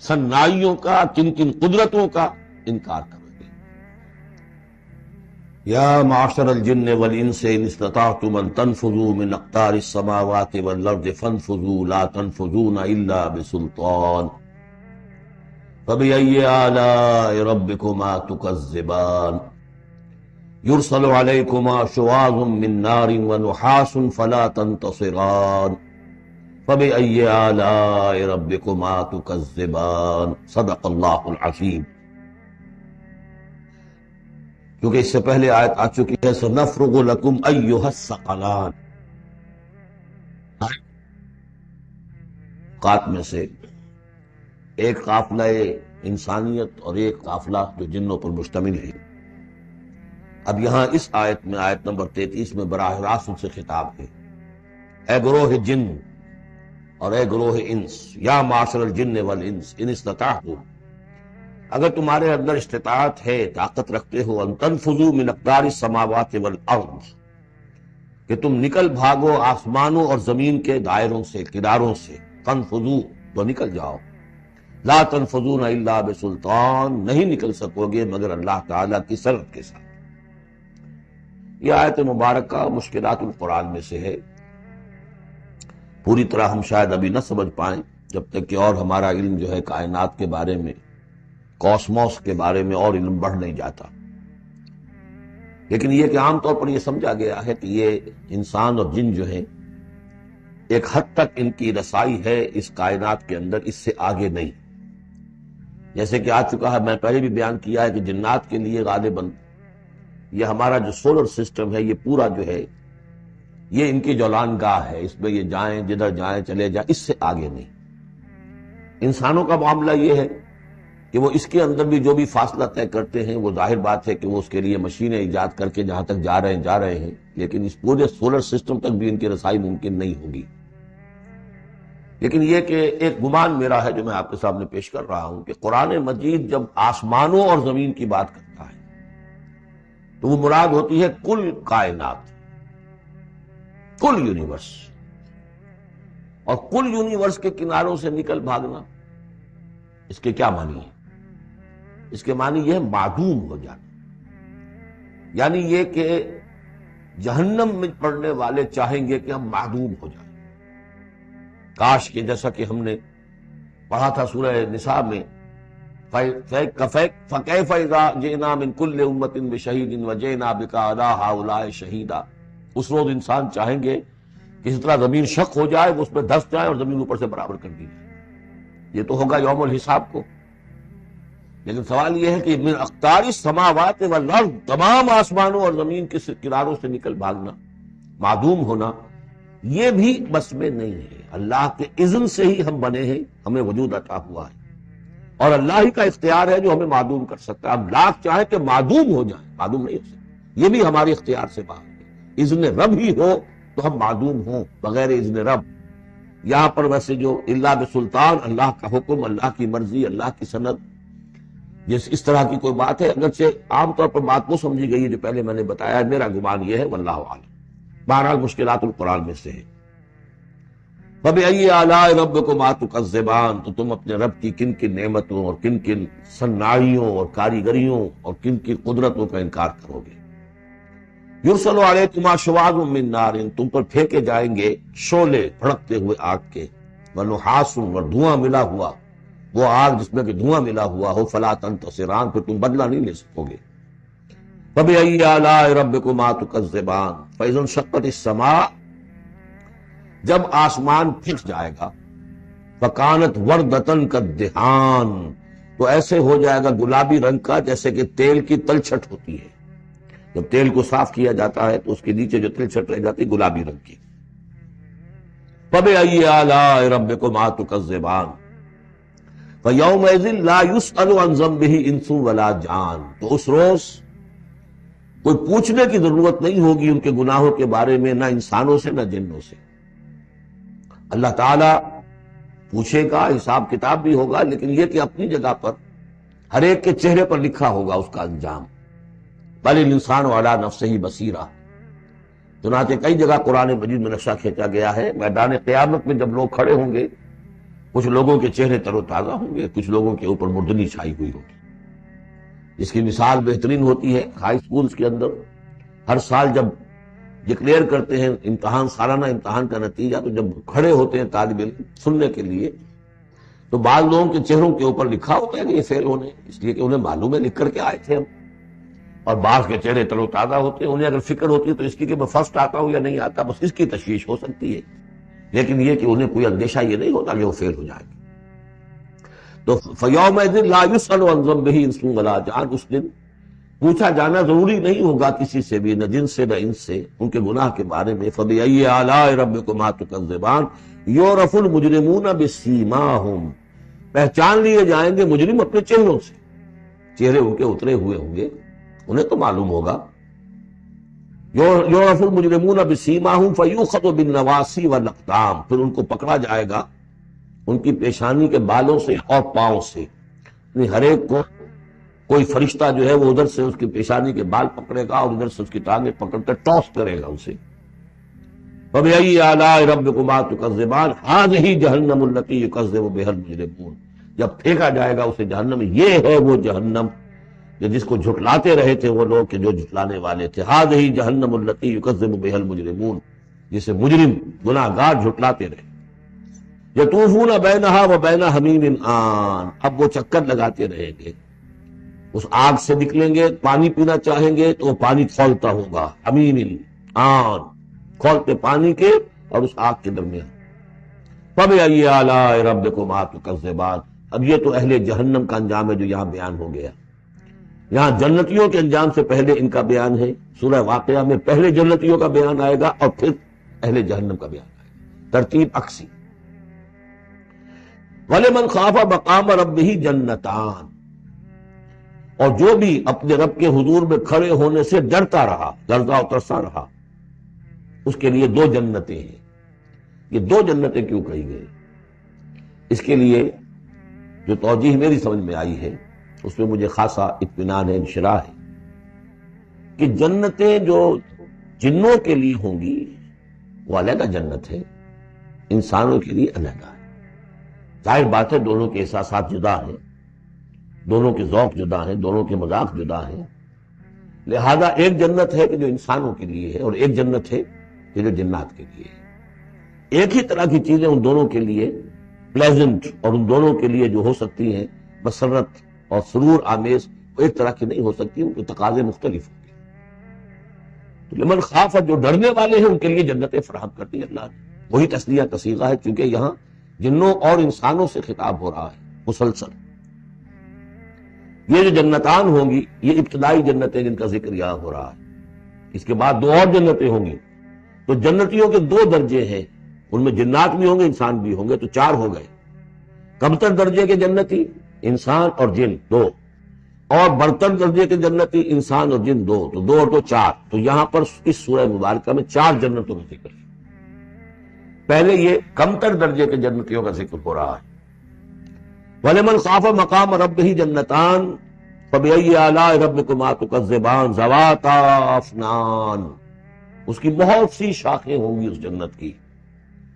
سنائیوں کا، کن کن قدرتوں کا انکار کرو گے. یا معشر الجن والانس ان استطعتم ان تنفذوا من اقطار السماوات والارض فانفذوا لا تنفذون الا بسلطان فبأي آلاء ربكما تكذبان يرسل عليكما شواظ من نار ونحاس فلا تنتصران فبأي آلاء ربكما تكذبان. صدق اللہ العظیم. کیونکہ اس سے پہلے آیت آ چکی ہے سنفرغ لکم ایھا الثقلان، قات میں سے ایک قافلہ انسانیت اور ایک قافلہ جو جنوں پر مشتمل ہے. اب یہاں اس آیت میں، آیت نمبر 33 میں براہ راست ان سے خطاب ہے، اے گروہ جن اور اے گروہ انس، یا معاشر الجن والانس ان استطعتم، اگر تمہارے اندر استطاعت ہے، طاقت رکھتے ہو، ان تنفذوا من اقدار السماوات والارض، کہ تم نکل بھاگو آسمانوں اور زمین کے دائروں سے، کناروں سے، تنفذو تو نکل جاؤ، لا تنفذون الا بسلطان نہیں نکل سکو گے مگر اللہ تعالیٰ کی سرحد کے ساتھ۔ یہ آیت مبارکہ مشکلات القرآن میں سے ہے، پوری طرح ہم شاید ابھی نہ سمجھ پائیں جب تک کہ اور ہمارا علم جو ہے کائنات کے بارے میں، کاسموس کے بارے میں اور علم بڑھ نہیں جاتا۔ لیکن یہ کہ عام طور پر یہ سمجھا گیا ہے کہ یہ انسان اور جن جو ہیں ایک حد تک ان کی رسائی ہے اس کائنات کے اندر، اس سے آگے نہیں۔ جیسے کہ آ چکا ہے، میں پہلے بھی بیان کیا ہے کہ جنات کے لیے غالباً یہ ہمارا جو سولر سسٹم ہے یہ پورا جو ہے یہ ان کی جولان گاہ ہے، اس میں یہ جائیں جدھر جائیں چلے جائیں، اس سے آگے نہیں۔ انسانوں کا معاملہ یہ ہے کہ وہ اس کے اندر بھی جو بھی فاصلہ طے کرتے ہیں وہ ظاہر بات ہے کہ وہ اس کے لیے مشینیں ایجاد کر کے جہاں تک جا رہے ہیں، لیکن اس پورے سولر سسٹم تک بھی ان کی رسائی ممکن نہیں ہوگی۔ لیکن یہ کہ ایک گمان میرا ہے جو میں آپ کے سامنے پیش کر رہا ہوں کہ قرآن مجید جب آسمانوں اور زمین کی بات کرتا ہے تو وہ مراد ہوتی ہے کل کائنات، کل یونیورس، اور کل یونیورس کے کناروں سے نکل بھاگنا، اس کے کیا معنی ہے؟ اس کے معنی یہ ہے معدوم ہو جانا، یعنی یہ کہ جہنم میں پڑنے والے چاہیں گے کہ ہم معدوم ہو جائیں۔ کاش کہ جیسا کہ ہم نے پڑھا تھا سورہ نساء میں، فَكَيْفَ إِذَا جِئْنَا مِن كُلِّ أُمَّةٍ بِشَهِيدٍ وَجِئْنَا بِكَ عَلَىٰ هَٰؤُلَاءِ شَهِيدًا۔ اس روز انسان چاہیں گے کہ اس طرح زمین شق ہو جائے، وہ اس پہ دھس جائے اور زمین اوپر سے برابر کر دی جائے۔ یہ تو ہوگا یوم الحساب کو۔ لیکن سوال یہ ہے کہ من اقطار السماوات والارض، تمام آسمانوں اور زمین کے کناروں سے نکل بھاگنا، معدوم ہونا، یہ بھی بس میں نہیں ہے۔ اللہ کے اذن سے ہی ہم بنے ہیں، ہمیں وجود عطا ہوا ہے، اور اللہ ہی کا اختیار ہے جو ہمیں معدوم کر سکتا ہے۔ اب لاکھ چاہے کہ معدوم ہو جائیں، معدوم نہیں ہو سکتا، یہ بھی ہمارے اختیار سے باہر ہے۔ اذن رب ہی ہو تو ہم معدوم ہوں بغیر اذن رب۔ یہاں پر ویسے جو اللہ بسلطان، اللہ کا حکم، اللہ کی مرضی، اللہ کی سند، اس طرح کی کوئی بات ہے، اگرچہ عام طور پر بات وہ سمجھی گئی ہے جو پہلے میں نے بتایا، میرا گمان یہ ہے واللہ اعلم۔ بہرحال مشکلات القرآن میں سے ہے۔ فَبِأَيِّ آلَاءِ رَبِّكُمَا تُكَذِّبَانِ، تو تم اپنے رب کی کن کن نعمتوں اور کن کن صناعیوں اور کاریگریوں اور کن کن قدرتوں کا انکار کرو گے۔ یُرْسَلُ عَلَيْكُمَا شُوَاظٌ مِّن نَارٍ، تم پر پھینکے جائیں گے شعلے بھڑکتے ہوئے آگ کے، وَنُحَاسٌ، اور دھواں ملا ہوا، وہ آگ جس میں کہ دھواں ملا ہوا ہو، فَلَا تَنتَصِرَانِ، پھر تم بدلہ نہیں لے سکو گے۔ فَبِأَيِّ آلَاءِ رَبِّكُمَا تُكَذِّبَانِ، فَإِذَا انشَقَّتِ السَّمَاءُ، جب آسمان پھٹ جائے گا، فَكَانَتْ وَرْدَةً كَالدِّهَانِ، تو ایسے ہو جائے گا گلابی رنگ کا جیسے کہ تیل کی تلچھٹ ہوتی ہے۔ جب تیل کو صاف کیا جاتا ہے تو اس کے نیچے جو تلچھٹ رہ جاتی ہے گلابی رنگ کی۔ فَبِأَيِّ آلَاءِ رَبِّكُمَا تُكَذِّبَانِ فَيَوْمَئِذٍ لَا يُسْأَلُ عَنْ ذَنبِهِ إِنسٌ وَلَا جَانٌ، تو اس روز کوئی پوچھنے کی ضرورت نہیں ہوگی ان کے گناہوں کے بارے میں، نہ انسانوں سے نہ جنوں سے۔ اللہ تعالیٰ پوچھے گا، حساب کتاب بھی ہوگا، لیکن یہ کہ اپنی جگہ پر ہر ایک کے چہرے پر لکھا ہوگا اس کا انجام۔ بل الانسان علی نفسہ بصیرہ، چنانچہ کئی جگہ قرآن مجید میں نقشہ کھینچا گیا ہے، میدان قیامت میں جب لوگ کھڑے ہوں گے، کچھ لوگوں کے چہرے تر و تازہ ہوں گے، کچھ لوگوں کے اوپر مردنی چھائی ہوئی ہوگی۔ اس کی مثال بہترین ہوتی ہے ہائی سکولز کے اندر، ہر سال جب ڈکلیئر کرتے ہیں امتحان، سالانہ امتحان کا نتیجہ، تو جب کھڑے ہوتے ہیں طالب علم سننے کے لیے، تو بعض لوگوں کے چہروں کے اوپر لکھا ہوتا ہے کہ یہ فیل ہونے، اس لیے کہ انہیں معلوم ہے لکھ کر کے آئے تھے ہم، اور بعض کے چہرے تر و تازہ ہوتے ہیں، انہیں اگر فکر ہوتی ہے تو اس کی کہ میں فرسٹ آتا ہوں یا نہیں آتا، بس اس کی تشویش ہو سکتی ہے، لیکن یہ کہ انہیں کوئی اندیشہ یہ نہیں ہوتا کہ وہ فیل ہو جائے گا۔ تو فَيَوْمَئِذٍ لَا يُسْأَلُ عَنْ ذَنبِهِ إِنسٌ وَلَا جَانٌ، اس دن پوچھا جانا ضروری نہیں ہوگا کسی سے بھی، نہ جن سے نہ انس سے، ان کے گناہ کے بارے میں۔ فَبِأَيِّ آلَاءِ رَبِّكُمَا تُكَذِّبَانِ يُعْرَفُ الْمُجْرِمُونَ بِسِيمَاهُمْ، پہچان لیے جائیں گے مجرم اپنے چہروں سے، چہرے ان کے اترے ہوئے ہوں گے، انہیں تو معلوم ہوگا۔ يُعْرَفُ الْمُجْرِمُونَ بِسِيمَاهُمْ فَيُؤْخَذُ بِالنَّوَاصِي وَالْأَقْدَامِ، پھر ان کو پکڑا جائے گا ان کی پیشانی کے بالوں سے اور پاؤں سے، یعنی ہر ایک کو کوئی فرشتہ جو ہے وہ ادھر سے اس کی پیشانی کے بال پکڑے گا اور ادھر سے اس کی ٹانگیں پکڑ کر ٹاس کرے گا اسے، فَبِأَيِّ آلَاءِ رَبِّكُمَا تُكَذِّبَانِ هَٰذِهِ جَهَنَّمُ الَّتِي يُكَذِّبُ بِهَا الْمُجْرِمُونَ، جب پھینکا جائے گا اسے جہنم میں، یہ ہے وہ جہنم کہ جس کو جھٹلاتے رہے تھے وہ لوگ کہ جو جھٹلانے والے تھے. هَٰذِهِ جَهَنَّمُ الَّتِي يُكَذِّبُ بِهَا الْمُجْرِمُونَ، جسے مجرم گناہگار جھٹلاتے رہے. یطوفون بینہا و بین حمیم آن، اب وہ چکر لگاتے رہیں گے، اس آگ سے نکلیں گے، پانی پینا چاہیں گے تو وہ پانی کھولتا ہوگا، حمیم آن، کھولتے پانی کے اور اس آگ کے درمیان. فَبِأَيِّ آلَاءِ رَبِّكُمَا تُكَذِّبَانِ، اب یہ تو اہل جہنم کا انجام ہے جو یہاں بیان ہو گیا. یہاں جنتیوں کے انجام سے پہلے ان کا بیان ہے. سورہ واقعہ میں پہلے جنتیوں کا بیان آئے گا اور پھر اہل جہنم کا بیان آئے گا، ترتیب عکسی. وَلِمَنْ خَافَ مَقَامَ رَبِّهِ جَنَّتَانِ، اور جو بھی اپنے رب کے حضور میں کھڑے ہونے سے ڈرتا رہا، لرزا و ترسا رہا، اس کے لیے دو جنتیں ہیں. یہ دو جنتیں کیوں کہی گئی؟ اس کے لیے جو توجیہ میری سمجھ میں آئی ہے اس میں مجھے خاصا اطمینان ہے، انشراح ہے کہ جنتیں جو جنوں کے لیے ہوں گی وہ علیحدہ جنت ہے، انسانوں کے لیے علیحدہ ہے. ظاہر بات ہے دونوں کے احساسات جدا ہیں، دونوں کے ذوق جدا ہیں، دونوں کے مذاق جدا ہیں. لہذا ایک جنت ہے کہ جو انسانوں کے لیے ہے اور ایک جنت ہے کہ جو جنات کے لیے ہے. ایک ہی طرح کی چیزیں ان دونوں کے لیے پلیزنٹ اور ان دونوں کے لیے جو ہو سکتی ہیں مسرت اور سرور آمیز، وہ ایک طرح کی نہیں ہو سکتی، ان کے تقاضے مختلف ہوں گے. تو لمن خاف، جو ڈرنے والے ہیں ان کے لیے جنتیں فراہم کرتی ہے اللہ نے. وہی تسلیہ کا صیغہ ہے کیونکہ یہاں جنوں اور انسانوں سے خطاب ہو رہا ہے مسلسل. یہ جو جنتان ہوں گی یہ ابتدائی جنتیں جن کا ذکر یہاں ہو رہا ہے. اس کے بعد دو اور جنتیں ہوں گی. تو جنتیوں کے دو درجے ہیں، ان میں جنات بھی ہوں گے انسان بھی ہوں گے، تو چار ہو گئے. کمتر درجے کے جنتی انسان اور جن دو، اور برتر درجے کے جنتی انسان اور جن دو، تو دو اور دو چار. تو یہاں پر اس سورہ مبارکہ میں چار جنتوں کا ذکر ہے. پہلے یہ کمتر درجے کے جنتیوں کا ذکر ہو رہا ہے. وَلِمَنْ خَافَ مَقَامَ رَبِّهِ جَنَّتَانِ فَبِأَيِّ آلَاءِ رَبِّكُمَا تُكَذِّبَانِ ذَوَاتَا أَفْنَانٍ، اس کی بہت سی شاخیں ہوں گی اس جنت کی.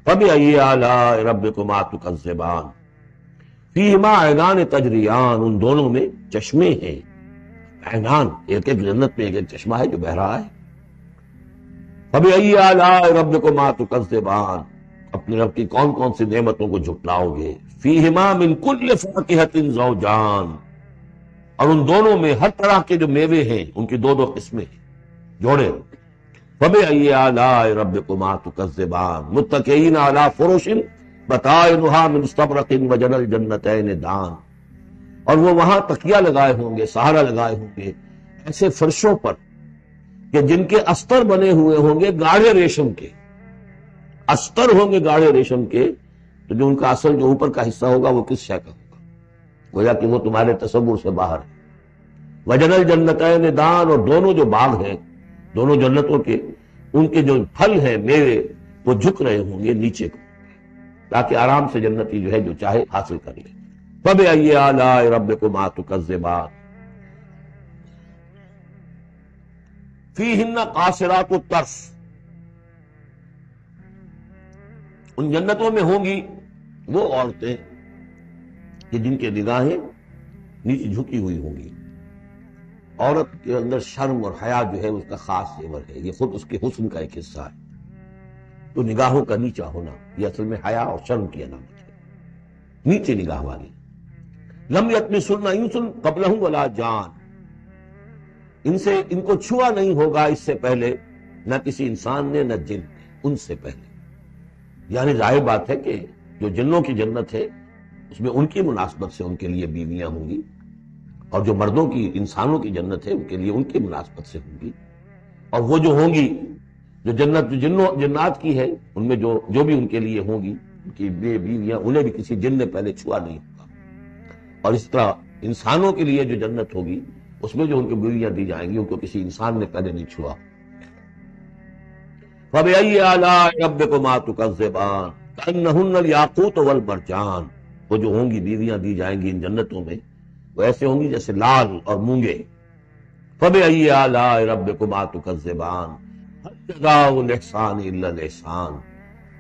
فَبِأَيِّ آلَاءِ رَبِّكُمَا تُكَذِّبَانِ فِيهِمَا عَيْنَانِ تَجْرِيَانِ، ان دونوں میں چشمے ہیں. عینان، ایک ایک جنت میں ایک ایک چشمہ ہے جو بہہ رہا ہے. فَبِأَيِّ آلَاءِ رَبِّكُمَا تُكَذِّبَانِ، اپنے رب کی کون کون سی نعمتوں کو جھٹلاؤ گے. فِيهِمَا مِن كُلِّ فَاكِهَةٍ زَوْجَانِ، اور ان دونوں میں ہر طرح کے جو میوے ہیں ان کی دو دو قسمیں ہیں، جوڑے. فَبِأَيِّ آلَاءِ رَبِّكُمَا تُكَذِّبَانِ مُتَّكِئِينَ عَلَىٰ فُرُشٍ بَطَائِنُهَا مِن اسْتَبْرَقٍ وَجَنَى الْجَنَّتَيْنِ دَانٍ، اور وہ وہاں تکیہ لگائے ہوں گے، سہارا لگائے ہوں گے ایسے فرشوں پر کہ جن کے استر بنے ہوئے ہوں گے گاڑھے ریشم کے. استر ہوں گے گاڑھے ریشم کے، تو جو ان کا اصل جو اوپر کا حصہ ہوگا وہ کس شے کا ہوگا، گویا کہ وہ تمہارے تصور سے باہر ہے. وَجَنَى الْجَنَّتَيْنِ دَانٍ، اور دونوں جو باغ ہیں دونوں جنتوں کے، ان کے جو پھل ہیں میوے وہ جھک رہے ہوں گے نیچے کو، تاکہ آرام سے جنتی جو ہے جو چاہے حاصل کر لے. فَبِأَيِّ آلَاءِ رَبِّكُمَا تُكَذِّبَانِ فِيهِنَّ قَاصِرَاتُ الطَّرْفِ، ان جنتوں میں ہوں گی وہ عورتیں کہ جن کے نگاہیں نیچے جھکی ہوئی ہوں گی. عورت کے اندر شرم اور حیا جو ہے اس کا خاص زیور ہے، یہ خود اس کے حسن کا ایک حصہ ہے. تو نگاہوں کا نیچا ہونا یہ اصل میں حیا اور شرم کی علامت ہے، نیچے نگاہ والی. لم یطمثن انس قبلہم ولا جان، ان کو چھوا نہیں ہوگا اس سے پہلے نہ کسی انسان نے نہ جن نے، ان سے پہلے. یعنی ظاہر بات ہے کہ جو جنوں کی جنت ہے اس میں ان کی مناسبت سے ان کے لیے بیویاں ہوں گی، اور جو مردوں کی انسانوں کی جنت ہے ان کے لیے ان کی مناسبت سے ہوں گی. اور وہ جو ہوں گی جو جنت جو جنات کی ہے ان میں جو بھی ان کے لیے ہوں گی ان کی بیویاں، انہیں بھی کسی جن نے پہلے چھوا نہیں ہوگا. اور اس طرح انسانوں کے لیے جو جنت ہوگی اس میں جو ان کو بیویاں دی جائیں گی ان کو کسی انسان نے پہلے نہیں چھوا. فَبِأَيِّ آلَاءِ رَبِّكُمَا تُكَذِّبَانِ كَأَنَّهُنَّ الْيَاقُوتُ وَالْمَرْجَانُ، وہ جو ہوں گی بیویاں دی جائیں گی ان جنتوں میں وہ ایسے ہوں گی جیسے لال اور مونگے. فَبِأَيِّ آلَاءِ رَبِّكُمَا تُكَذِّبَانِ، جزاء الاحسان الا الاحسان،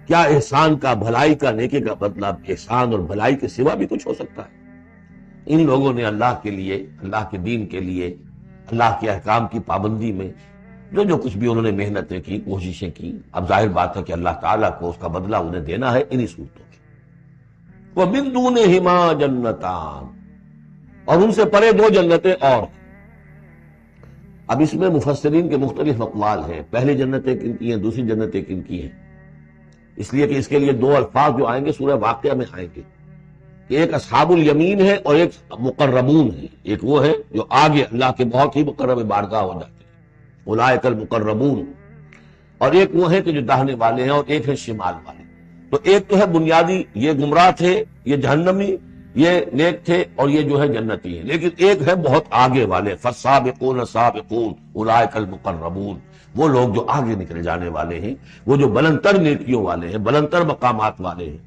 کیا احسان کا، بھلائی کا، نیکی کا بدلہ احسان اور بھلائی کے سوا بھی کچھ ہو سکتا ہے؟ ان لوگوں نے اللہ کے لیے، اللہ کے دین کے لیے، اللہ کے احکام کی پابندی میں جو کچھ بھی انہوں نے محنتیں کی، کوششیں کی، اب ظاہر بات ہے کہ اللہ تعالیٰ کو اس کا بدلہ انہیں دینا ہے انہی صورتوں میں۔ وَمِن دُونِهِمَا جَنَّتَانِ، اور ان سے پرے دو جنتیں اور ہیں۔ اب اس میں مفسرین کے مختلف اقوال ہیں، پہلی جنتیں کن کی ہیں، دوسری جنتیں کن کی ہیں، اس لیے کہ اس کے لیے دو الفاظ جو آئیں گے سورہ واقعہ میں آئیں گے کہ ایک اصحاب الیمین ہے اور ایک مقربون ہے۔ ایک وہ ہے جو آگے اللہ کے بہت ہی مقرب بارگاہ ہو جاتے ہیں، اولئک المقربون، اور ایک وہ ہے کہ جو داہنے والے ہیں، اور ایک ہے شمال والے۔ تو ایک تو ہے بنیادی، یہ گمراہ تھے، یہ جہنمی، یہ نیک تھے، اور یہ جو ہے جنتی ہیں، لیکن ایک ہے بہت آگے والے، فالسابقون سابقون اولئک المقربون، وہ لوگ جو آگے نکل جانے والے ہیں، وہ جو بلند تر نیکیوں والے ہیں، بلند تر مقامات والے ہیں۔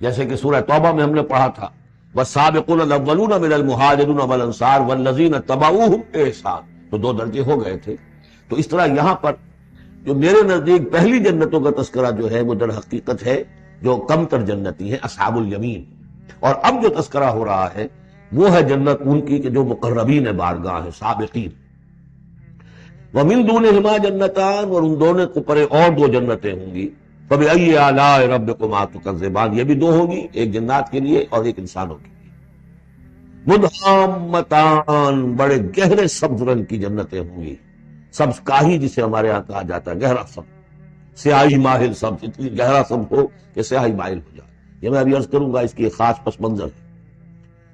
جیسے کہ سورہ توبہ میں ہم نے پڑھا تھا والسابقون الاولون من المہاجرین والانصار والذین اتبعوہم بإحسان، تو دو درجے ہو گئے تھے۔ تو اس طرح یہاں پر جو میرے نزدیک پہلی جنتوں کا تذکرہ جو ہے وہ در حقیقت ہے جو کم تر جنتی ہیں، اصحاب الیمین، اور اب جو تذکرہ ہو رہا ہے وہ ہے جنت ان کی کہ جو مقربین بارگاہ ہیں، سابقین۔ وَمِن دُونِهِمَا جَنَّتَانِ، اور ان دونوں کو پرے اور دو جنتیں ہوں گی۔ فَبِأَيِّ آلَاءِ رَبِّكُمَا تُكَذِّبَانِ، یہ بھی دو ہوں گی، ایک جنات کے لیے اور ایک انسانوں کے لیے۔ مُدْحَامَّتَانِ، بڑے گہرے سبز رنگ کی جنتیں ہوں گی، سبز کاہی جسے ہمارے ہاں کہا جاتا ہے، گہرا سبز، سیاہی مائل سبز، اتنی گہرا سبز ہو کہ سیاہی مائل ہو جائے۔ یہ میں ابھی عرض کروں گا، اس کی ایک خاص پس منظر ہے۔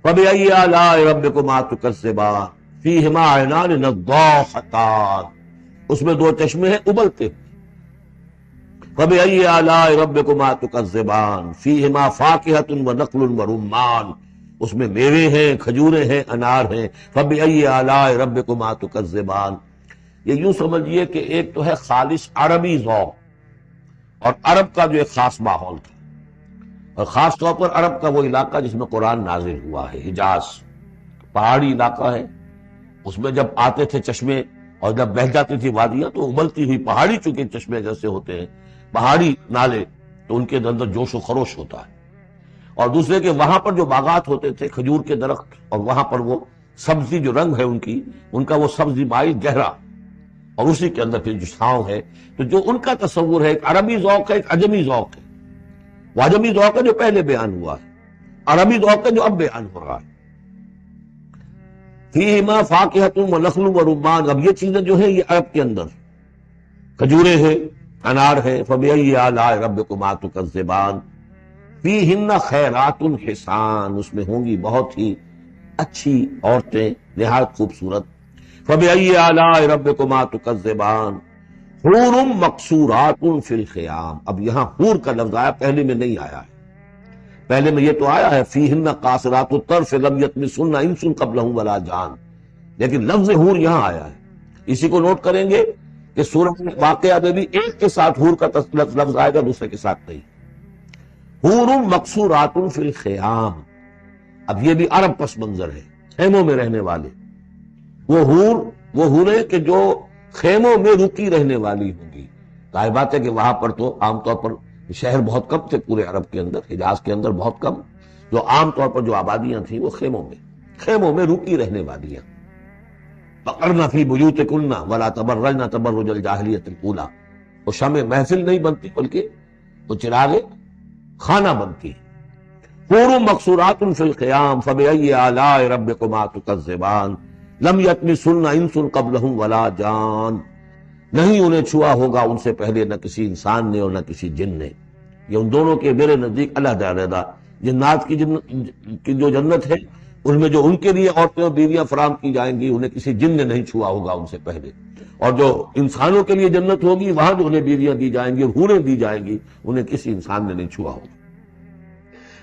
فَبِأَيِّ آلَاءِ رَبِّكُمَا تُكَذِّبَانِ فِيهِمَا عَيْنَانِ نَضَّاخَتَانِ، اس میں دو چشمے ہیں ابلتے ہوئے۔ فَبِأَيِّ آلَاءِ رَبِّكُمَا تُكَذِّبَانِ فِيهِمَا فَاكِهَةٌ وَنَخْلٌ وَرُمَّانٌ، اس میں میوے ہیں، کھجوریں ہیں، انار ہیں۔ فَبِأَيِّ آلَاءِ رَبِّكُمَا تُكَذِّبَانِ، یہ یوں سمجھیے کہ ایک تو ہے خالص عربی ذوق، اور عرب کا جو ایک خاص ماحول تھا، اور خاص طور پر عرب کا وہ علاقہ جس میں قرآن نازل ہوا ہے، حجاز، پہاڑی علاقہ ہے، اس میں جب آتے تھے چشمے اور جب بہہ جاتی تھی وادیاں تو ابلتی ہوئی پہاڑی، چونکہ چشمے جیسے ہوتے ہیں پہاڑی نالے، تو ان کے اندر جوش و خروش ہوتا ہے۔ اور دوسرے کہ وہاں پر جو باغات ہوتے تھے کھجور کے درخت، اور وہاں پر وہ سبزی جو رنگ ہے ان کا وہ سبزی مائل گہرا، اور اسی کے اندر پھر جو چھاؤں ہے، تو جو ان کا تصور ہے ایک عربی ذوق ہے، ایک عجمی ذوق ہے۔ وہ عجمی ذوق ہے جو پہلے بیان ہوا ہے، عربی ذوق ہے جو اب بیان ہو رہا ہے۔ فیہما فاکہۃ ونخل ورمان، اب یہ چیزیں جو ہیں یہ عرب کے اندر کھجوریں ہیں، انار ہیں۔ فبأی آلاء ربکما تکذبان فیہن خیرات حسان، اس میں ہوں گی بہت ہی اچھی عورتیں، نہایت خوبصورت۔ فبأی آلاء ربکما تکذبان حور مقصورات فی الخیام، اب یہاں حور کا لفظ آیا، پہلے میں نہیں آیا ہے۔ پہلے میں یہ تو آیا ہے فیہن قاصرات الطرف لم یطمثن انس قبلہم ولا جان، لیکن لفظ حور یہاں آیا ہے۔ اسی کو نوٹ کریں گے کہ سورہ واقعہ میں بھی ایک کے ساتھ حور کا لفظ آئے گا، دوسرے کے ساتھ نہیں۔ حور مقصورات فی الخیام، اب یہ بھی عرب پس منظر ہے، خیموں میں رہنے والے وہ حوریں کہ جو خیموں میں رکی رہنے والی ہوں گی۔ ظاہر بات ہے کہ وہاں پر تو عام طور پر شہر بہت کم تھے، پورے عرب کے اندر، حجاز کے اندر بہت کم، جو عام طور پر جو آبادیاں تھیں وہ خیموں میں رکی رہنے والیاں۔ وَقَرْنَ فِي بُيُوتِكُنَّ وَلَا تَبَرَّجْنَ تَبَرُّجَ الْجَاهِلِيَّةِ الْأُولَىٰ، وہ شمع محفل نہیں بنتی بلکہ وہ چراغ خانہ بنتی۔ حور مقصورات فی الخیام فبأی آلاء ربکما تکذبان لم یطمثن انس قبلہم ولا جان، نہیں انہیں چھوا ہوگا ان سے پہلے نہ کسی انسان نے اور نہ کسی جن نے۔ یہ ان دونوں کے میرے نزدیک علیحدہ علیحدہ، جنات کی جو جنت ہے ان میں جو ان کے لیے عورتیں اور بیویاں فراہم کی جائیں گی، انہیں کسی جن نے نہیں چھوا ہوگا ان سے پہلے، اور جو انسانوں کے لیے جنت ہوگی وہاں جو انہیں بیویاں دی جائیں گی اور حوریں دی جائیں گی، انہیں کسی انسان نے نہیں چھوا ہوگا۔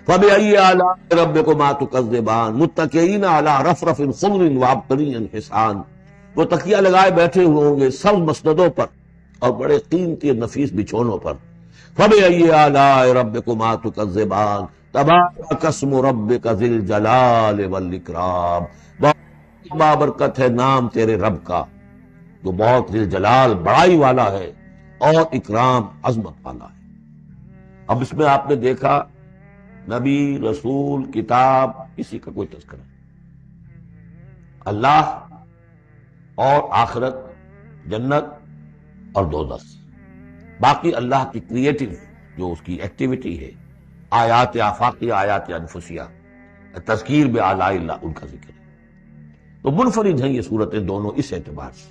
فَبِأَيِّ آلَاءِ رَبِّكُمَا تُكَذِّبَانِ مُتَّكِئِينَ عَلَىٰ رَفْرَفٍ خُضْرٍ وَعَبْقَرِيٍّ حِسَانٍ، وہ تکیہ لگائے بیٹھے ہوئے ہوں گے سبز مسندوں پر اور بڑے قیمتی اور نفیس بچھونوں پر۔ فَبِأَيِّ آلَاءِ رَبِّكُمَا تُكَذِّبَانِ تَبَارَكَ اسْمُ رَبِّكَ ذِي الْجَلَالِ وَالْإِكْرَامِ، بابرکت ہے نام تیرے رب کا جو بہت ذی الجلال بڑائی والا ہے اور اکرام عظمت والا ہے۔ اب اس میں آپ نے دیکھا نبی، رسول، کتاب، کسی کا کوئی تذکرہ نہیں، اللہ اور آخرت، جنت اور دوزخ، باقی اللہ کی کریٹو جو اس کی ایکٹیویٹی ہے، آیات آفاقیہ، آیات انفسیہ، تذکیر بآلاء اللہ، ان کا ذکر ہے۔ تو منفرد ہیں یہ صورتیں دونوں اس اعتبار سے،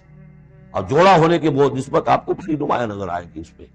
اور جوڑا ہونے کے وہ نسبت آپ کو بڑی نمایاں نظر آئے گی اس پہ۔